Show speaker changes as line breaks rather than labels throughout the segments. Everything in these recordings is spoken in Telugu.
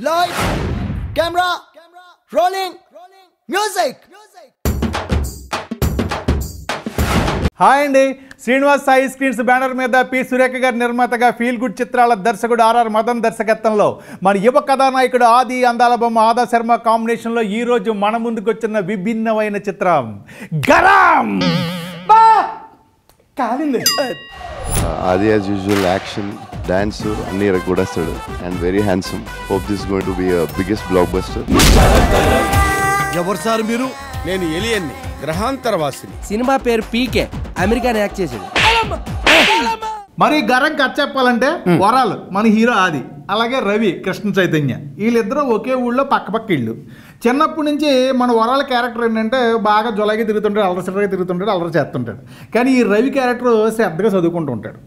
Light, camera, rolling, music.
Hi అండి, శ్రీనివాస్ సాయి స్క్రీన్స్ బ్యానర్ మీద పి సురేఖ గారి నిర్మాతగా ఫీల్ గుడ్ చిత్రాల దర్శకుడు ఆర్ఆర్ మదన్ దర్శకత్వంలో మన యువ కథానాయకుడు ఆది అందాల బొమ్మ ఆదా శర్మ కాంబినేషన్లో ఈరోజు మన ముందుకు వచ్చిన విభిన్నమైన చిత్రం garam.
Adi as usual action, dance, anni rakudastadu and very handsome. Hope this is going to be a biggest blockbuster.
ఎవరు సార్ మీరు? నేను ఎలియన్ని, గ్రహాంతరవాసిని.
సినిమా పేరు పీకే, అమెరికాని యాక్ట్ చేసాడు.
మరి గరం కథ చెప్పాలంటే వరాలు మన హీరో ఆది, అలాగే రవి కృష్ణ చైతన్య, వీళ్ళిద్దరూ ఒకే ఊళ్ళో పక్క ఇళ్ళు. చిన్నప్పటి నుంచి మన వరాల క్యారెక్టర్ ఏంటంటే బాగా జొలాగి తిరుగుతుంటాడు, అల్లరిసరిగా తిరుగుతుంటాడు, అల్లరి చేస్తుంటాడు. కానీ ఈ రవి క్యారెక్టర్ శ్రద్ధగా చదువుకుంటూ ఉంటాడు.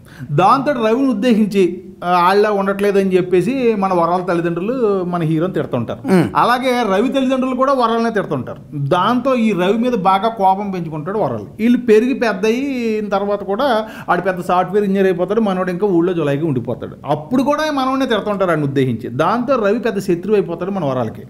దాంతో రవిని ఉద్దేశించి వాళ్ళ ఉండట్లేదు అని చెప్పేసి మన వరాల తల్లిదండ్రులు మన హీరోని తిడుతుంటారు. అలాగే రవి తల్లిదండ్రులు కూడా వరాలనే తిడుతుంటారు. దాంతో ఈ రవి మీద బాగా కోపం పెంచుకుంటాడు వరాలు. వీళ్ళు పెరిగి పెద్ద అయిన తర్వాత కూడా ఆడు పెద్ద సాఫ్ట్వేర్ ఇంజనీర్ అయిపోతాడు, మనోడు ఇంకా ఊళ్ళో జొలాగి ఉండిపోతాడు. అప్పుడు కూడా మనోడిని తిడుతుంటారు అని ఉద్దేశించి. దాంతో రవి పెద్ద శత్రువు అయిపోతాడు మన వరాలకి.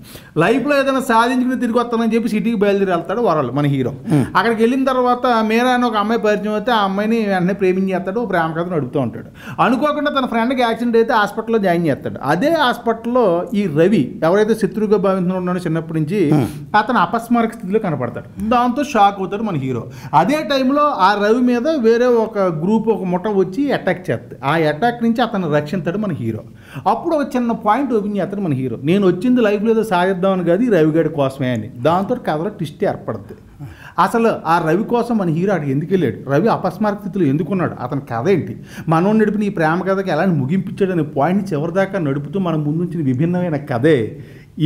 లైఫ్లో ఏదైనా సాధించుకుని తిరిగి వస్తానని చెప్పి సిటీకి బయలుదేరి వెళ్తాడు వరాలు మన హీరో. అక్కడికి వెళ్ళిన తర్వాత మీరా అని ఒక అమ్మాయి పరిచయం అయితే ఆ అమ్మాయిని వెంటనే ప్రేమించేస్తాడు, ప్రేమ కథ నడుపుతూ ఉంటాడు. అనుకోకుండా తన ఫ్రెండ్కి యాక్సిడెంట్ అయితే హాస్పిటల్లో జాయిన్ చేస్తాడు. అదే హాస్పిటల్లో ఈ రవి ఎవరైతే శత్రువుగా భావిస్తున్నాడో చిన్నప్పటి నుంచి అతను అపస్మారక స్థితిలో కనపడతాడు. దాంతో షాక్ అవుతాడు మన హీరో. అదే టైంలో ఆ రవి మీద వేరే ఒక గ్రూప్ ఒక ముఠ వచ్చి అటాక్ చేస్తుంది. ఆ అటాక్ నుంచి అతను రక్షిస్తాడు మన హీరో. అప్పుడు ఒక చిన్న పాయింట్ ఓపెన్ చేస్తాడు మన హీరో, నేను వచ్చింది లైఫ్లో ఏదో సాధిద్దామని కాదు, ఈ రవిగాడి కోసమే అని. దాంతో కథలో ట్విస్ట్ ఏర్పడుతుంది. అసలు ఆ రవి కోసం మన హీరో అటు ఎందుకు వెళ్ళాడు, రవి అపస్మారక స్థితిలో ఎందుకున్నాడు, అతని కథ ఏంటి, మనోడు నడిపిన ఈ ప్రేమ కథకి ఎలా ముగింపించాడు అనే పాయింట్ చివరిదాకా నడుపుతూ మనం ముందుంచిన విభిన్నమైన కథే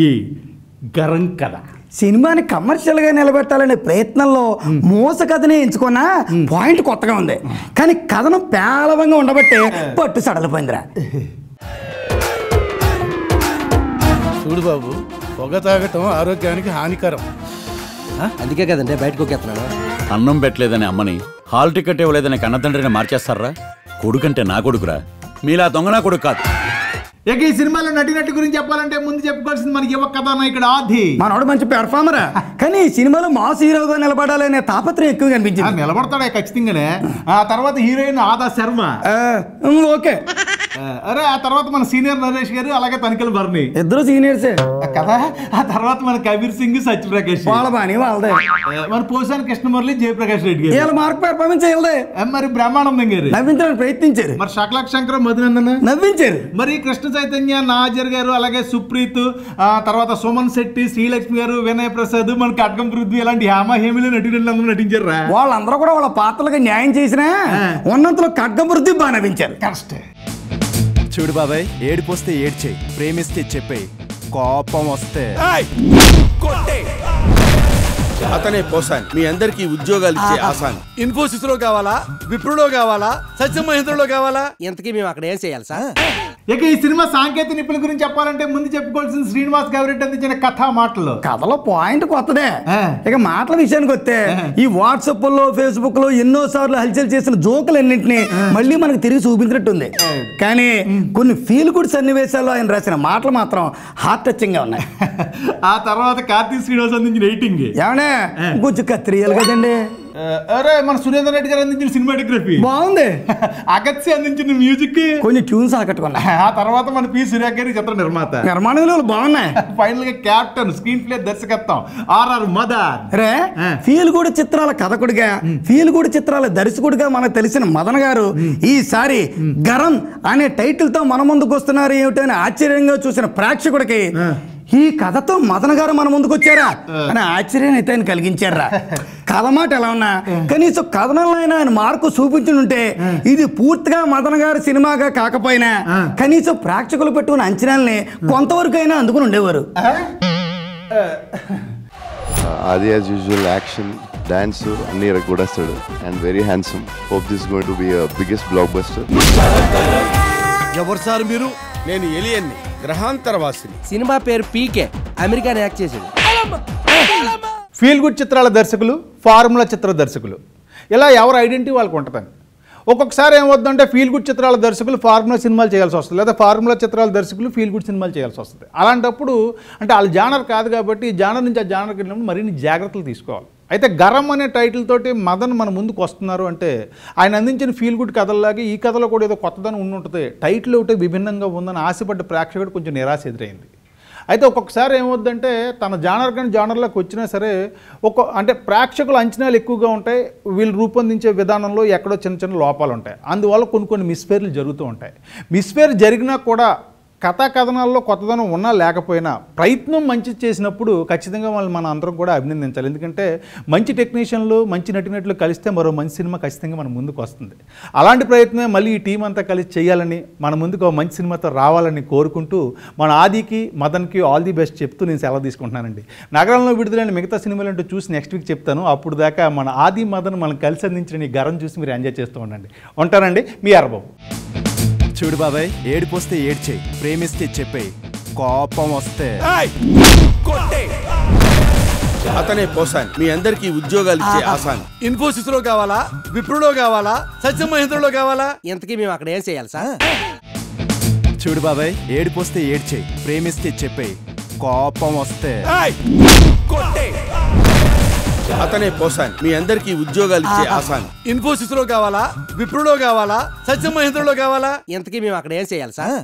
ఈ గరం కథ.
సినిమాని కమర్షియల్గా నిలబెట్టాలనే ప్రయత్నంలో మోస కథనే ఎంచుకున్నా పాయింట్ కొత్తగా ఉంది, కానీ కథను పేలవంగా ఉండబట్టే పట్టు సడలిపోయిందిరా.
చూడు బాబు, పొగ తాగటం ఆరోగ్యానికి హానికరం.
అందుకే కదండి బయటకు ఒకేస్తున్నాను.
అన్నం పెట్టలేదని అమ్మని, హాల్ టికెట్ ఇవ్వలేదని కన్నతండ్రిని మార్చేస్తారా? కొడుకంటే నా కొడుకురా, మీలా దొంగ నా కొడుకు కాదు.
ఇక ఈ సినిమాలో నటినట్టు గురించి చెప్పాలంటే ముందు చెప్పుకోవాల్సింది మన యువ కథానాయకుడు ఆది.
మనోడు మంచి పెర్ఫార్మర్, కానీ ఈ సినిమాలో మాస్ హీరోగా నిలబడాలనే తాపత్రయం ఎక్కువ కనిపించింది.
నిలబడతాడే ఖచ్చితంగానే. ఆ తర్వాత హీరోయిన్ ఆదా శర్మ,
ఓకే.
అరే ఆ తర్వాత మన సీనియర్ నరేష్ గారు, అలాగే తనిఖీల భరణి,
ఇద్దరు సీనియర్సే
కదా. ఆ తర్వాత మన కబీర్ సింగ్, సత్యప్రకాష్,
వాళ్ళ బాని వాళ్ళదే.
మన పోసాని కృష్ణమురళి, జయప్రకాష్ రెడ్డి గారు,
వీళ్ళ మార్క్ పెర్ఫార్మెన్స్ చేయలే.
మరి బ్రహ్మానందం గారు
నవ్వించడానికి ప్రయత్నించారు.
మరి శకలక్ శంకర్, మధునందన్
నవ్వించారు.
మరి కృష్ణ చైతన్య, నాజర్ గారు, అలాగే సుప్రీత్, తర్వాత సుమన్ శెట్టి, శ్రీలక్ష్మి గారు, వినయ్ ప్రసాద్, మన కట్కం పృథ్వీ, ఇలాంటి హేమహేమిలు నటీనటులందరూ నటించారు.
వాళ్ళందరూ కూడా వాళ్ళ పాత్రలకు న్యాయం చేసినా ఉన్నంతలో ఖడ్గం పృథ్వీ బాగా నవ్వించారు.
కరెక్టే.
చూడు బాబాయ్, ఏడిపోస్తే ఏడ్చేయి, ప్రేమిస్తే చెప్పేయి, కోపం వస్తే
అతనే పోసాన్, మీ అందరికి ఉద్యోగాలు ఇచ్చే ఆసాన్. ఇన్ఫోసిస్ లో కావాలా, విప్రోలో కావాలా, సత్యం మహేంద్రలో కావాలా?
ఇంతకీ మేము అక్కడ ఏం చేయాలి సార్?
ఇక ఈ సినిమా సాంకేతిక నిపుణుల గురించి చెప్పాలంటే ముందు చెప్పుకోవాల్సిన శ్రీనివాస్ గారు అందించిన కథా మాటలు.
కథలో పాయింట్ కొత్తదే. ఇక మాటల విషయానికి వస్తే ఈ వాట్సాప్ లో, ఫేస్బుక్ లో ఎన్నో సార్లు హల్చల్ చేసిన జోకులు అన్నింటినీ మళ్ళీ మనకు తిరిగి చూపించినట్టుంది. కానీ కొన్ని ఫీల్ గుడ్ సన్నివేశాల్లో ఆయన రాసిన మాటలు మాత్రం హార్ట్ టచింగ్ గా ఉన్నాయి.
ఆ తర్వాత కార్తీక్ శ్రీనివాస్ అందించిన ఎడిటింగ్
ఏమన్నా కొంచెం కత్తిరియాలి కదండి.
అరే మన సురేందర్ రెడ్డి గారు అందించిన సినిమాటోగ్రఫీ బాగుంది. అగత్సి అందించిన మ్యూజిక్
కొంచెం ట్యూన్స్ ఆకట్టుకున్నా.
ఆ తర్వాత మన పి సురేఖ గారి చిత్ర
నిర్మాణంలో బాగున్నాయి.
ఫైనల్ గా కెప్టెన్, స్క్రీన్ ప్లే దర్శకత్వం ఆర్ఆర్ మదన్.
రే ఫీల్ గుడ్ చిత్రాల కథకుడిగా, ఫీల్ గుడ్ చిత్రాల దర్శకుడిగా మనకు తెలిసిన మదన్ గారు ఈసారి గరం అనే టైటిల్ తో మన ముందుకు వస్తున్నారు ఏమిటని ఆశ్చర్యంగా చూసిన ప్రేక్షకుడికి ఈ కథతో మదన్ గారు మన ముందుకు వచ్చారా అని ఆశ్చర్యాన్ని అయితే ఆయన కలిగించారా. కథ మాట ఎలా ఉన్నా కనీసం కథనంలో ఆయన మార్కు చూపించుంటే ఇది పూర్తిగా మదన్ గారి సినిమాగా కాకపోయినా కనీసం ప్రేక్షకులు పెట్టుకున్న అంచనాల్ని కొంతవరకు అయినా అందుకుని ఉండేవారు.
Adi as usual action, dance, anni rakudastadu and very handsome. Hope this is going to be a biggest blockbuster.
ఎవరు సార్ మీరు? నేను ఎలియన్ని, గ్రహాంతరవాసిని.
సినిమా పేరు పీకే, అమెరికాని యాక్ట్ చేసాడు.
ఫీల్ గుడ్ చిత్రాల దర్శకులు, ఫార్ములా చిత్ర దర్శకులు, ఇలా ఎవరు ఐడెంటిటీ వాళ్ళకు ఉంటుందని ఒక్కొక్కసారి ఏమవుతుందంటే ఫీల్ గుడ్ చిత్రాల దర్శకులు ఫార్ములా సినిమాలు చేయాల్సి వస్తుంది, లేదా ఫార్ములా చిత్రాల దర్శకులు ఫీల్ గుడ్ సినిమాలు చేయాల్సి వస్తుంది. అలాంటప్పుడు అంటే వాళ్ళ జానర్ కాదు కాబట్టి ఈ జానర్ నుంచి ఆ జానర్కి వెళ్ళినప్పుడు మరిన్ని జాగ్రత్తలు తీసుకోవాలి. అయితే గరం అనే టైటిల్ తోటి మదన్ మన ముందుకు వస్తున్నారు అంటే ఆయన అందించిన ఫీల్ గుడ్ కథల్లాగే ఈ కథలో కూడా ఏదో కొత్తదనం ఉంటుంది, టైటిల్ ఒకటి విభిన్నంగా ఉందని ఆశపడ్డ ప్రేక్షకుడు కొంచెం నిరాశ ఎదురైంది. అయితే ఒక్కొక్కసారి ఏమవుద్దంటే తన జానర్ కానీ జానర్లోకి వచ్చినా సరే అంటే ప్రేక్షకుల అంచనాలు ఎక్కువగా ఉంటాయి, వీళ్ళు రూపొందించే విధానంలో ఎక్కడో చిన్న చిన్న లోపాలు ఉంటాయి, అందువల్ల కొన్ని మిస్ఫేర్లు జరుగుతూ ఉంటాయి. మిస్ఫేర్ జరిగినా కూడా కథా కథనాల్లో కొత్తదనం ఉన్నా లేకపోయినా ప్రయత్నం మంచి చేసినప్పుడు ఖచ్చితంగా వాళ్ళు మన అందరం కూడా అభినందించాలి. ఎందుకంటే మంచి టెక్నీషియన్లు మంచి నటినట్లు కలిస్తే మరో మంచి సినిమా ఖచ్చితంగా మన ముందుకు వస్తుంది. అలాంటి ప్రయత్నమే మళ్ళీ ఈ టీం అంతా కలిసి చేయాలని, మన ముందుకు మంచి సినిమాతో రావాలని కోరుకుంటూ మన ఆదికి మదన్కి ఆల్ ది బెస్ట్ చెప్తూ నేను సెలవు తీసుకుంటున్నానండి. నగరంలో విడుదలైన మిగతా సినిమాలు అంటూ చూసి నెక్స్ట్ వీక్ చెప్తాను. అప్పుడు దాకా మన ఆది మదన్ మనం కలిసి అందించిన ఈ గరం చూసి మీరు ఎంజాయ్ చేస్తూ ఉండండి. ఉంటానండి, మీ అరబాబు.
చూడు బాబాయ్, ఏడుపోస్తే ఏడ్చేయి, ప్రేమిస్తే చెప్పేయి, కోపం వస్తే
అతనే పోసాన్, మీ అందరికి ఉద్యోగాలు ఇచ్చే ఆసాన్. ఇన్ఫోసిస్ లో కావాలా, విప్రోలో కావాలా, సత్యం మహేంద్రలో కావాలా?
ఇంతకీ మేము అక్కడ ఏం చేయాలి సార్?
చూడు బాబాయ్, ఏడుపోస్తే ఏడ్చేయి, ప్రేమిస్తే చెప్పేయి, కోపం వస్తే
అతనే పోసాన్, మీ అందరికి ఉద్యోగాలు ఇచ్చే ఆసాన్. ఇన్ఫోసిస్ లో కావాలా, విప్రోలో కావాలా, సత్యం మహేంద్రలో కావాలా?
ఇంతకీ మేము అక్కడ ఏం చేయాలి సార్?